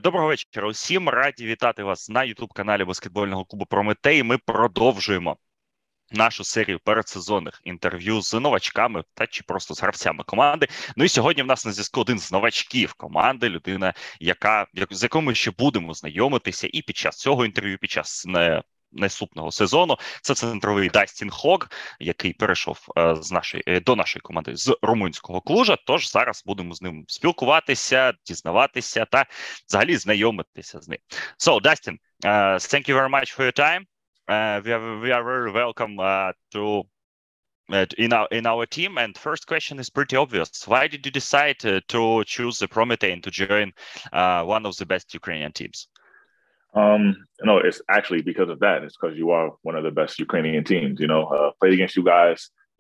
Доброго вечора усім. Раді вітати вас на YouTube-каналі баскетбольного клубу Прометей. Ми продовжуємо нашу серію передсезонних інтерв'ю з новачками та чи просто з гравцями команди. Ну і сьогодні в нас на зв'язку один з новачків команди, людина, з якою ми ще будемо знайомитися і під час цього інтерв'ю, під час наступного сезону. Це центровий Дастін Хог, який перейшов до нашої команди з румунського Клужа. Тож зараз будемо з ним спілкуватися, дізнаватися та взагалі знайомитися з ним. So, Dustin, thank you very much for your time. We are very welcome in our team. And first question is pretty obvious. Why did you decide to choose the Prometei and to join one of the best Ukrainian teams? No, it's actually because of that. It's because you are one of the best Ukrainian teams. Played against you guys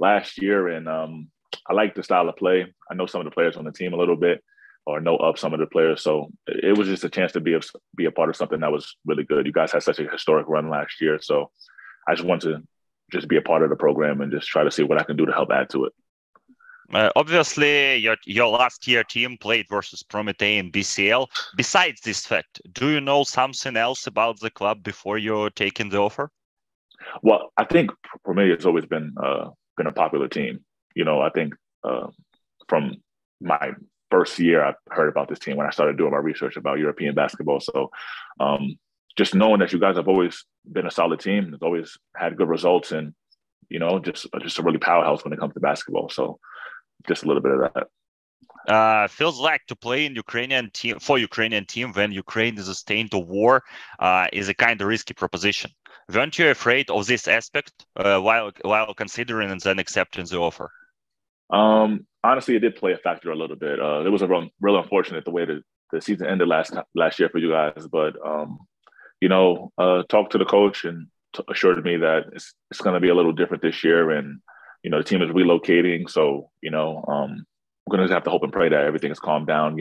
last year, and I like the style of play. I know some of the players on the team a little bit, or know of some of the players. So it was just a chance to be a part of something that was really good. You guys had such a historic run last year, so I just want to just be a part of the program and just try to see what I can do to help add to it. Obviously, your last year team played versus Prometei in BCL. Besides this fact, do you know something else about the club before you're taking the offer? Well, I think Prometei has always been a popular team. I think from my first year, I heard about this team when I started doing my research about European basketball. So just knowing that you guys have always been a solid team, has always had good results, and just a really powerhouse when it comes to basketball. So just a little bit of that. Feels like to play in Ukrainian team when Ukraine is a state of war is a kind of risky proposition. Weren't you afraid of this aspect while considering and then accepting the offer? Honestly, it did play a factor a little bit. It was real unfortunate the way the season ended last year for you guys, but talked to the coach and assured me that it's going to be a little different this year, and the team is relocating, so we're going to have to hope and pray that everything is calmed down,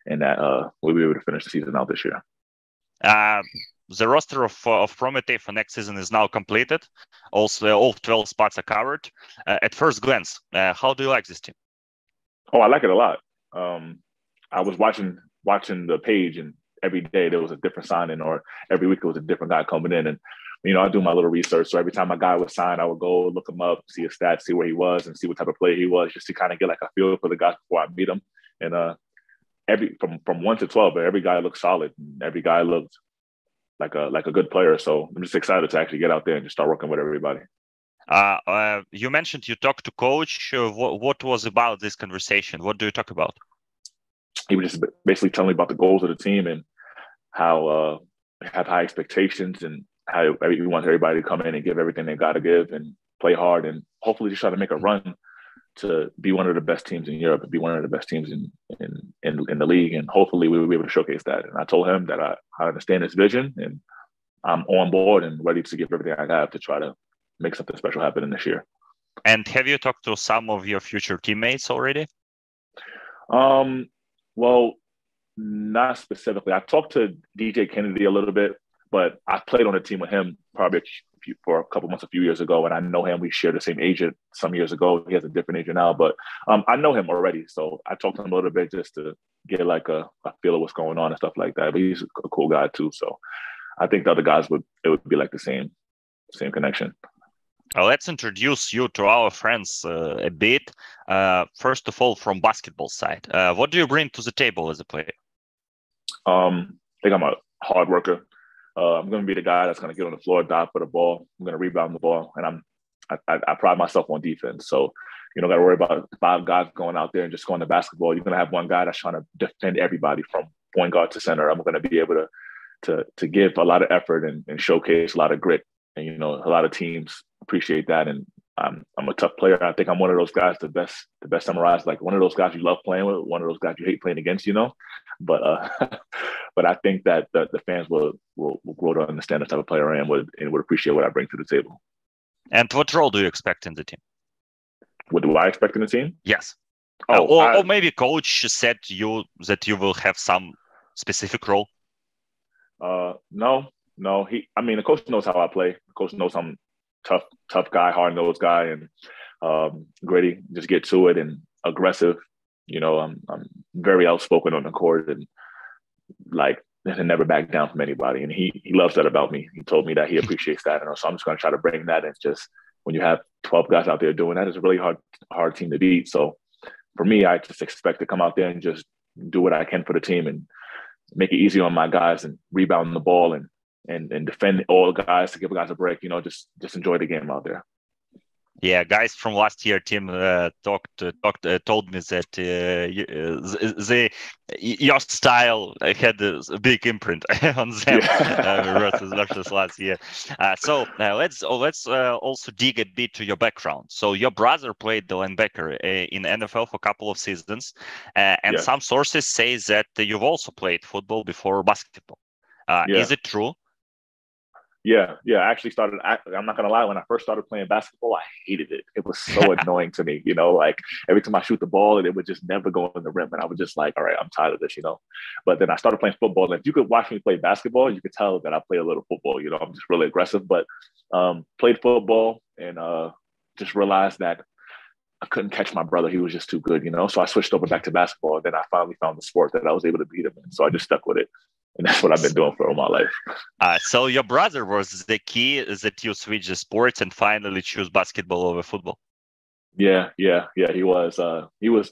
and that we'll be able to finish the season out this year. The roster of Prometei for next season is now completed. Also, all 12 spots are covered. At first glance, how do you like this team? Oh, I like it a lot. I was watching the page, and every day there was a different signing, or every week there was a different guy coming in, and I do my little research. So every time a guy was signed, I would go look him up, see his stats, see where he was, and see what type of player he was, just to kind of get like a feel for the guys before I meet him. And from 1 to 12, every guy looked solid, and every guy looked like a good player. So I'm just excited to actually get out there and just start working with everybody. You mentioned you talked to coach. What was about this conversation? What do you talk about? He was just basically telling me about the goals of the team and how have high expectations, and how he wants everybody to come in and give everything they got to give and play hard, and hopefully just try to make a run to be one of the best teams in Europe and be one of the best teams in the league, and hopefully we will be able to showcase that. And I told him that I understand his vision, and I'm on board and ready to give everything I have to try to make something special happen in this year. And have you talked to some of your future teammates already? Well, not specifically. I talked to DJ Kennedy a little bit, but I played on a team with him probably for a couple months, a few years ago, and I know him. We shared the same agent some years ago. He has a different agent now, but I know him already. So I talked to him a little bit just to get like a feel of what's going on and stuff like that. But he's a cool guy too. So I think the other guys would be like the same connection. Let's introduce you to our friends a bit. First of all, from basketball side, what do you bring to the table as a player? I think I'm a hard worker. I'm going to be the guy that's going to get on the floor, dive for the ball. I'm going to rebound the ball, and I pride myself on defense. So you don't got to worry about 5 guys going out there and just going to basketball. You're going to have one guy that's trying to defend everybody from point guard to center. I'm going to be able to give a lot of effort and showcase a lot of grit, and a lot of teams appreciate that. And I'm a tough player. I think I'm one of those guys, the best summarized, like one of those guys you love playing with, one of those guys you hate playing against, but I think that the fans will grow to understand the type of player I am and would appreciate what I bring to the table. And what role do you expect in the team? What do I expect in the team? Yes. Or maybe coach said that you will have some specific role. No. The coach knows how I play. The coach knows I'm tough guy, hard-nosed guy, and gritty, just get to it, and aggressive. I'm very outspoken on the court, and like and never back down from anybody. And he loves that about me. He told me that he appreciates that. And so I'm just going to try to bring that. And just when you have 12 guys out there doing that, it's a really hard team to beat. So for me, I just expect to come out there and just do what I can for the team and make it easy on my guys and rebound the ball and defend all the guys to give guys a break. You know, just enjoy the game out there. Yeah, guys from last year team told me that your style had a big imprint on them versus last year. So let's also dig a bit to your background. So your brother played the linebacker in NFL for a couple of seasons, and some sources say that you've also played football before basketball. Is it true? Yeah. I actually started, I'm not going to lie, when I first started playing basketball, I hated it. It was so annoying to me, you know, like every time I shoot the ball and it would just never go in the rim. And I was just like, all right, I'm tired of this, you know. But then I started playing football. And if you could watch me play basketball, you could tell that I play a little football, you know, I'm just really aggressive. But played football and just realized that I couldn't catch my brother. He was just too good, you know. So I switched over back to basketball. And then I finally found the sport that I was able to beat him in. So I just stuck with it. And that's what I've been doing for all my life. So your brother was the key that you switch the sports and finally choose basketball over football. Yeah. He was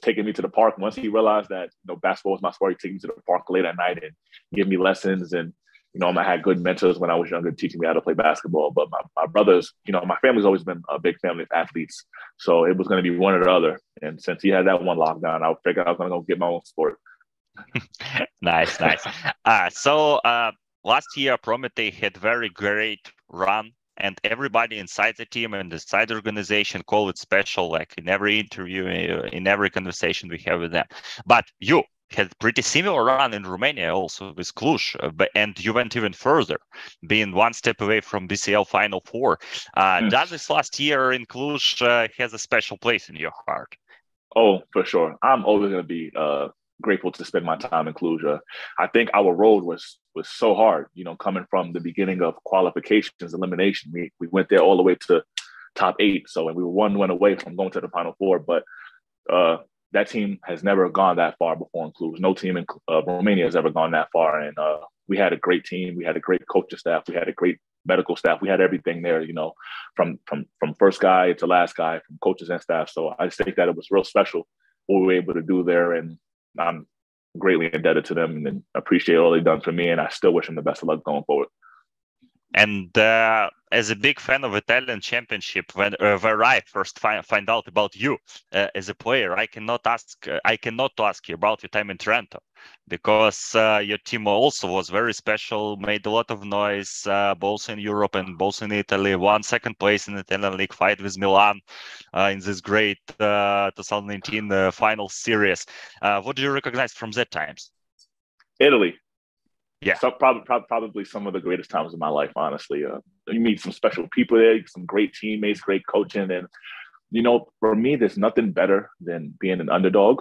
taking me to the park. Once he realized that, you know, basketball was my sport, he'd take me to the park late at night and give me lessons. And, you know, I had good mentors when I was younger teaching me how to play basketball. But my brothers, you know, my family's always been a big family of athletes. So it was going to be one or the other. And since he had that one lockdown, I figured I was going to go get my own sport. Nice. So last year, Prometei had very great run, and everybody inside the team and inside the organization call it special, like in every interview, in every conversation we have with them. But you had pretty similar run in Romania also with Cluj, and you went even further, being one step away from BCL Final Four. Does this last year in Cluj has a special place in your heart? Oh, for sure. I'm always going to be grateful to spend my time in Cluj. I think our road was so hard, you know, coming from the beginning of qualifications, elimination. We went there all the way to top 8. So, and we were one win away from going to the Final Four. But that team has never gone that far before in Cluj. No team in Romania has ever gone that far. And we had a great team. We had a great coaching staff. We had a great medical staff. We had everything there, you know, from first guy to last guy, from coaches and staff. So I just think that it was real special what we were able to do there. And I'm greatly indebted to them and appreciate all they've done for me. And I still wish them the best of luck going forward. And as a big fan of Italian Championship, where I first find out about you as a player, I cannot ask you about your time in Trento, because your team also was very special, made a lot of noise, both in Europe and both in Italy. Won second place in the Italian League, fight with Milan in this great 2019 final series. What do you recognize from that times? Italy. Yeah, so probably some of the greatest times of my life, honestly. You meet some special people there, some great teammates, great coaching. And, you know, for me, there's nothing better than being an underdog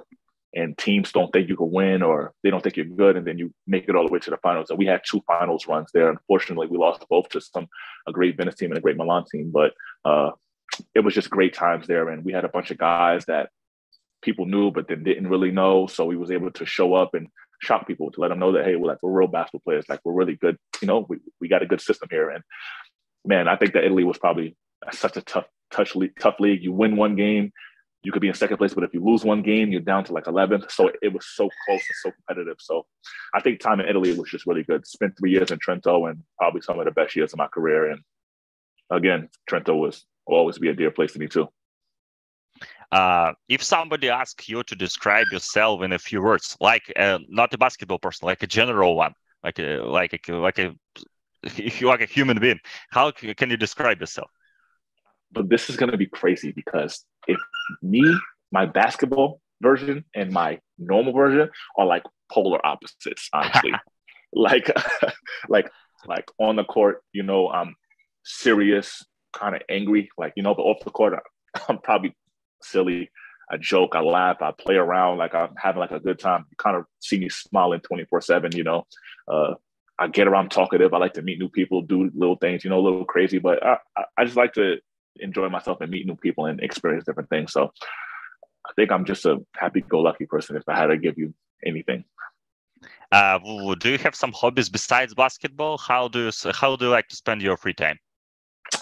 and teams don't think you can win or they don't think you're good. And then you make it all the way to the finals. And we had 2 finals runs there. Unfortunately, we lost both to a great Venice team and a great Milan team. But it was just great times there. And we had a bunch of guys that people knew, but then didn't really know. So we was able to show up and shock people, to let them know that, hey, we're real basketball players. Like, we're really good. You know, we got a good system here. And man, I think that Italy was probably such a tough league. You win one game, you could be in second place, but if you lose one game, you're down to like 11th. So it was so close and so competitive. So I think time in Italy was just really good. Spent 3 years in Trento and probably some of the best years of my career. And again, Trento will always be a dear place to me too. If somebody asks you to describe yourself in a few words, like not a basketball person, like a general one, if you're like a human being, how can you describe yourself? But this is going to be crazy, because if my basketball version and my normal version are like polar opposites, honestly. like on the court, you know, I'm serious, kind of angry, like, you know, but off the court, I'm probably silly. I joke, I laugh, I play around, like I'm having like a good time. You kind of see me smiling 24/7, you know. I get around talkative. I like to meet new people, do little things, you know, a little crazy, but I just like to enjoy myself and meet new people and experience different things. So I think I'm just a happy-go-lucky person, if I had to give you anything. Do you have some hobbies besides basketball? How do you like to spend your free time?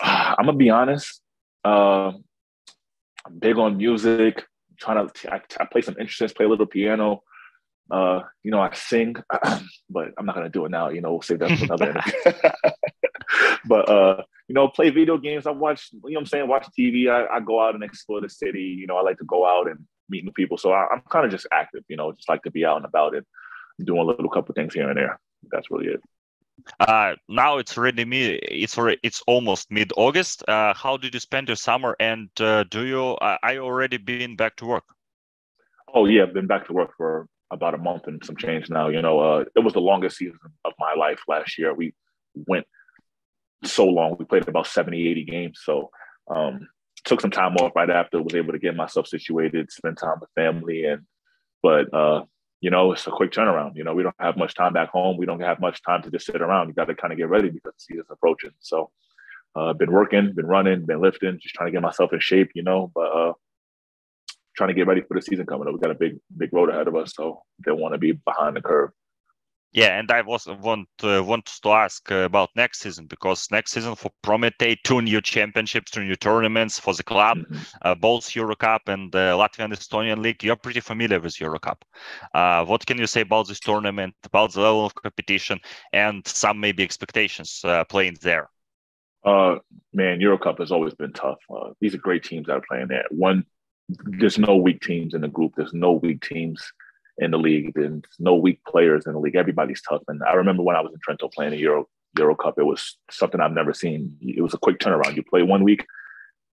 I'm gonna be honest. I'm big on music. I play some instruments, play a little piano. I sing, but I'm not gonna do it now. We'll save that for another interview. But play video games. I watch, watch TV. I go out and explore the city. I like to go out and meet new people. So I'm kind of just active. Just like to be out and about and doing a little couple things here and there. That's really it. Now it's it's almost mid-August. How did you spend your summer? And are you already been back to work? Oh yeah, I've been back to work for about a month and some change now. It was the longest season of my life last year. We went so long. We played about 70, 80 games. So took some time off right after, was able to get myself situated, spend time with family. But it's a quick turnaround. We don't have much time back home. We don't have much time to just sit around. You got to kind of get ready because the season's approaching. So been working, been running, been lifting, just trying to get myself in shape, but trying to get ready for the season coming up. We got a big road ahead of us, so don't want to be behind the curve. Yeah, and I want to ask about next season, because next season for Prometei, 2 new championships, 2 new tournaments for the club, both Euro Cup and the Latvian Estonian League. You're pretty familiar with Euro Cup. What can you say about this tournament, about the level of competition, and some maybe expectations playing there? Man, Euro Cup has always been tough. These are great teams that are playing there. There's no weak teams in the group. There's no weak teams in the league. There's no weak players in the league. Everybody's tough. And I remember when I was in Trento playing the Euro Cup, it was something I've never seen. It was a quick turnaround. You play 1 week,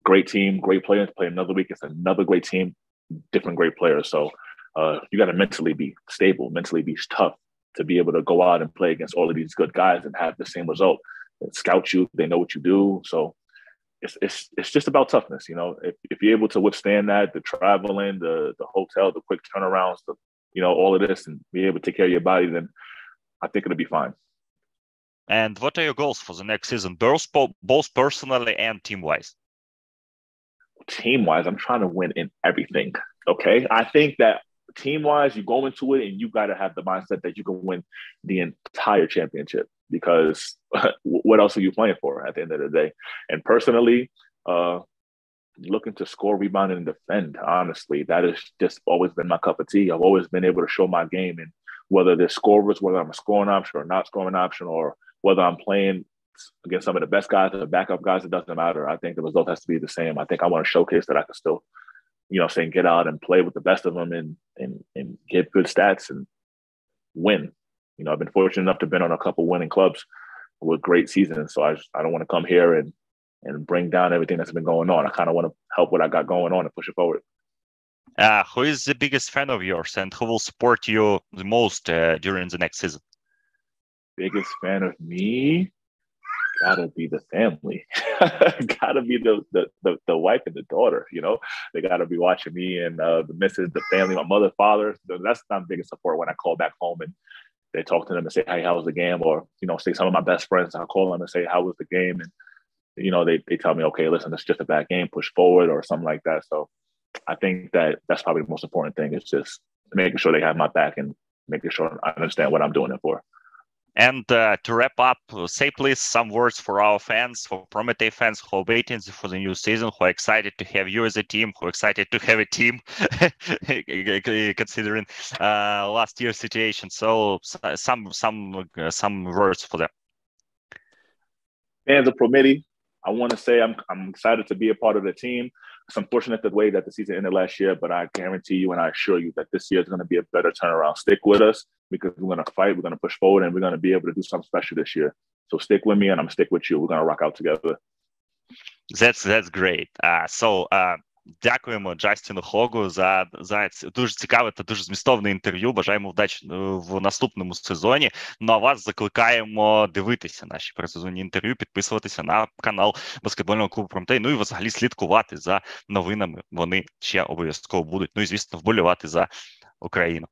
great team, great players. Play another week, it's another great team, different great players. So you got to mentally be stable, mentally be tough to be able to go out and play against all of these good guys and have the same result. They scout you, they know what you do. So it's just about toughness. If you're able to withstand that, the traveling, the hotel, the quick turnarounds, all of this, and be able to take care of your body, then I think it'll be fine. And what are your goals for the next season, both personally and team-wise? Team-wise, I'm trying to win in everything. Okay, I think that team-wise, you go into it and you got to have the mindset that you can win the entire championship, because what else are you playing for at the end of the day? And personally, looking to score, rebound, and defend. Honestly, that has just always been my cup of tea. I've always been able to show my game, and whether they're scorers, whether I'm a scoring option or not scoring option, or whether I'm playing against some of the best guys or the backup guys, it doesn't matter. I think the result has to be the same. I think I want to showcase that I can still, get out and play with the best of them and get good stats and win. I've been fortunate enough to have been on a couple winning clubs with great seasons. So I don't want to come here and bring down everything that's been going on. I kind of want to help what I got going on and push it forward. Who is the biggest fan of yours, and who will support you the most during the next season? Biggest fan of me? Gotta be the family. Gotta be the wife and the daughter. They gotta be watching me, and the missus, the family, my mother, father. That's my biggest support when I call back home and they talk to them and say, "Hey, how was the game?" Or say some of my best friends, I'll call them and say, "How was the game?" And they tell me, "Okay, listen, it's just a bad game, push forward," or something like that. So I think that's probably the most important thing, is just making sure they have my back and making sure I understand what I'm doing it for. And to wrap up, say please some words for our fans, for Prometei fans who are waiting for the new season, who are excited to have you as a team, who are excited to have a team, considering last year's situation. So some words for them. Fans of Prometei, I want to say I'm excited to be a part of the team. It's unfortunate the way that the season ended last year, but I guarantee you and I assure you that this year is going to be a better turnaround. Stick with us, because we're going to fight, we're going to push forward, and we're going to be able to do something special this year. So stick with me, and I'm going to stick with you. We're going to rock out together. That's great. Дякуємо Дастіну Хогу за дуже цікаве та дуже змістовне інтерв'ю. Бажаємо вдачі в наступному сезоні. Ну а вас закликаємо дивитися наші передсезонні інтерв'ю, підписуватися на канал баскетбольного клубу Прометей, ну і взагалі слідкувати за новинами. Вони ще обов'язково будуть. Ну і, звісно, вболівати за Україну.